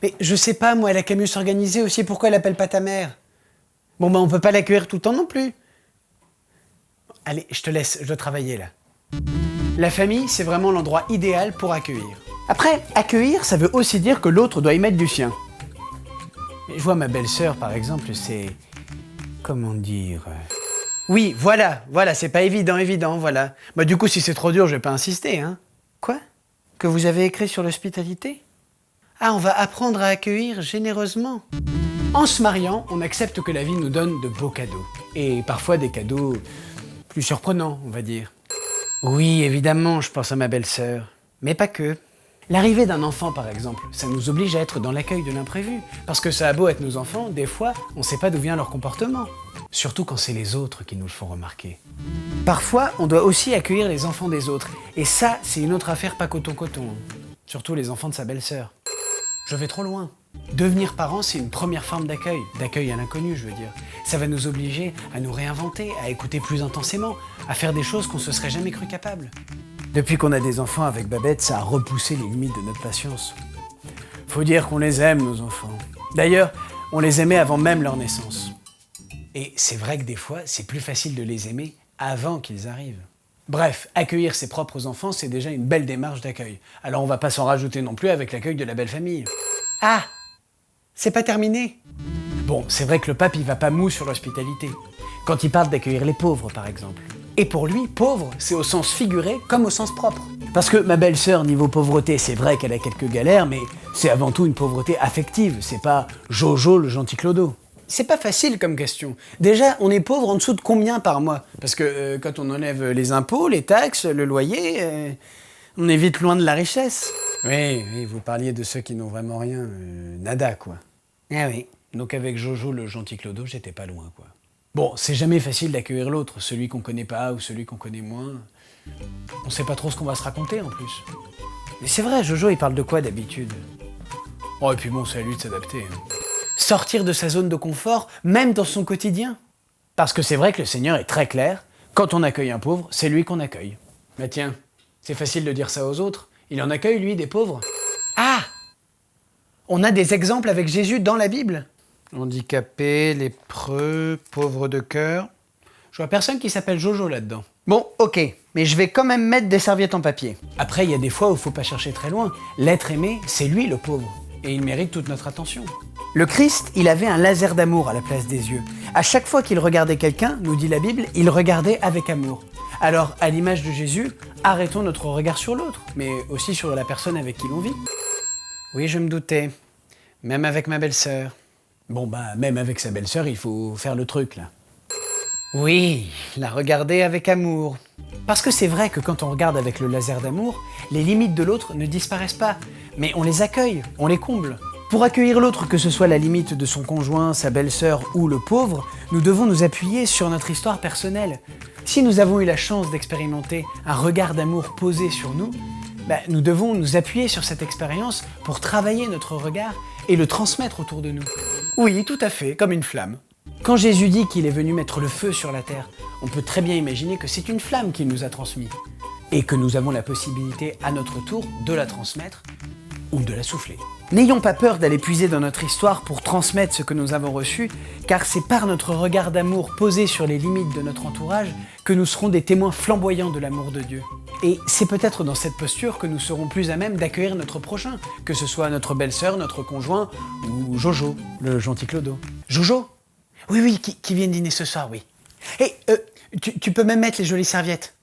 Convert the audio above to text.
Mais je sais pas, moi, elle a qu'à mieux s'organiser aussi. Pourquoi elle appelle pas ta mère? Bon, on peut pas l'accueillir tout le temps non plus. Allez, je te laisse, je dois travailler là. La famille, c'est vraiment l'endroit idéal pour accueillir. Après, accueillir, ça veut aussi dire que l'autre doit y mettre du sien. Je vois ma belle-sœur, par exemple, c'est... Comment dire... Oui, voilà, c'est pas évident, voilà. Bah du coup, si c'est trop dur, je vais pas insister, hein. Quoi? Que vous avez écrit sur l'hospitalité? Ah, on va apprendre à accueillir généreusement. En se mariant, on accepte que la vie nous donne de beaux cadeaux. Et parfois des cadeaux plus surprenants, on va dire. Oui, évidemment, je pense à ma belle-sœur. Mais pas que. L'arrivée d'un enfant, par exemple, ça nous oblige à être dans l'accueil de l'imprévu. Parce que ça a beau être nos enfants, des fois, on sait pas d'où vient leur comportement. Surtout quand c'est les autres qui nous le font remarquer. Parfois, on doit aussi accueillir les enfants des autres. Et ça, c'est une autre affaire pas coton-coton. Surtout les enfants de sa belle-sœur. Je vais trop loin. Devenir parent, c'est une première forme d'accueil à l'inconnu, je veux dire. Ça va nous obliger à nous réinventer, à écouter plus intensément, à faire des choses qu'on se serait jamais cru capable. Depuis qu'on a des enfants avec Babette, ça a repoussé les limites de notre patience. Faut dire qu'on les aime, nos enfants. D'ailleurs, on les aimait avant même leur naissance. Et c'est vrai que des fois, c'est plus facile de les aimer avant qu'ils arrivent. Bref, accueillir ses propres enfants, c'est déjà une belle démarche d'accueil. Alors on va pas s'en rajouter non plus avec l'accueil de la belle famille. Ah! C'est pas terminé. Bon, c'est vrai que le pape, il va pas mou sur l'hospitalité. Quand il parle d'accueillir les pauvres, par exemple. Et pour lui, pauvre, c'est au sens figuré comme au sens propre. Parce que ma belle-sœur, niveau pauvreté, c'est vrai qu'elle a quelques galères, mais c'est avant tout une pauvreté affective. C'est pas Jojo le gentil clodo. C'est pas facile comme question. Déjà, on est pauvre en dessous de combien par mois? Parce que quand on enlève les impôts, les taxes, le loyer, on est vite loin de la richesse. Oui, vous parliez de ceux qui n'ont vraiment rien, nada quoi. Ah oui. Donc avec Jojo le gentil clodo, j'étais pas loin quoi. Bon, c'est jamais facile d'accueillir l'autre, celui qu'on connaît pas ou celui qu'on connaît moins. On sait pas trop ce qu'on va se raconter en plus. Mais c'est vrai, Jojo il parle de quoi d'habitude? Oh et puis bon, c'est à lui de s'adapter. Sortir de sa zone de confort, même dans son quotidien. Parce que c'est vrai que le Seigneur est très clair, quand on accueille un pauvre, c'est lui qu'on accueille. Bah tiens, c'est facile de dire ça aux autres, il en accueille lui des pauvres. Ah! On a des exemples avec Jésus dans la Bible. Handicapé, lépreux, pauvre de cœur. Je vois personne qui s'appelle Jojo là-dedans. Bon, ok, mais je vais quand même mettre des serviettes en papier. Après, il y a des fois où il faut pas chercher très loin. L'être aimé, c'est lui le pauvre. Et il mérite toute notre attention. Le Christ, il avait un laser d'amour à la place des yeux. À chaque fois qu'il regardait quelqu'un, nous dit la Bible, il regardait avec amour. Alors, à l'image de Jésus, arrêtons notre regard sur l'autre, mais aussi sur la personne avec qui l'on vit. Oui, je me doutais. Même avec ma belle-sœur. Bon bah, même avec sa belle-sœur, il faut faire le truc, là. Oui, la regarder avec amour. Parce que c'est vrai que quand on regarde avec le laser d'amour, les limites de l'autre ne disparaissent pas, mais on les accueille, on les comble. Pour accueillir l'autre, que ce soit la limite de son conjoint, sa belle-sœur ou le pauvre, nous devons nous appuyer sur notre histoire personnelle. Si nous avons eu la chance d'expérimenter un regard d'amour posé sur nous, nous devons nous appuyer sur cette expérience pour travailler notre regard et le transmettre autour de nous. Oui, tout à fait, comme une flamme. Quand Jésus dit qu'il est venu mettre le feu sur la terre, on peut très bien imaginer que c'est une flamme qu'il nous a transmise et que nous avons la possibilité à notre tour de la transmettre ou de la souffler. N'ayons pas peur d'aller puiser dans notre histoire pour transmettre ce que nous avons reçu, car c'est par notre regard d'amour posé sur les limites de notre entourage que nous serons des témoins flamboyants de l'amour de Dieu. Et c'est peut-être dans cette posture que nous serons plus à même d'accueillir notre prochain, que ce soit notre belle-sœur, notre conjoint ou Jojo, le gentil clodo. Jojo? Oui, qui vient dîner ce soir, oui. Et tu peux même mettre les jolies serviettes.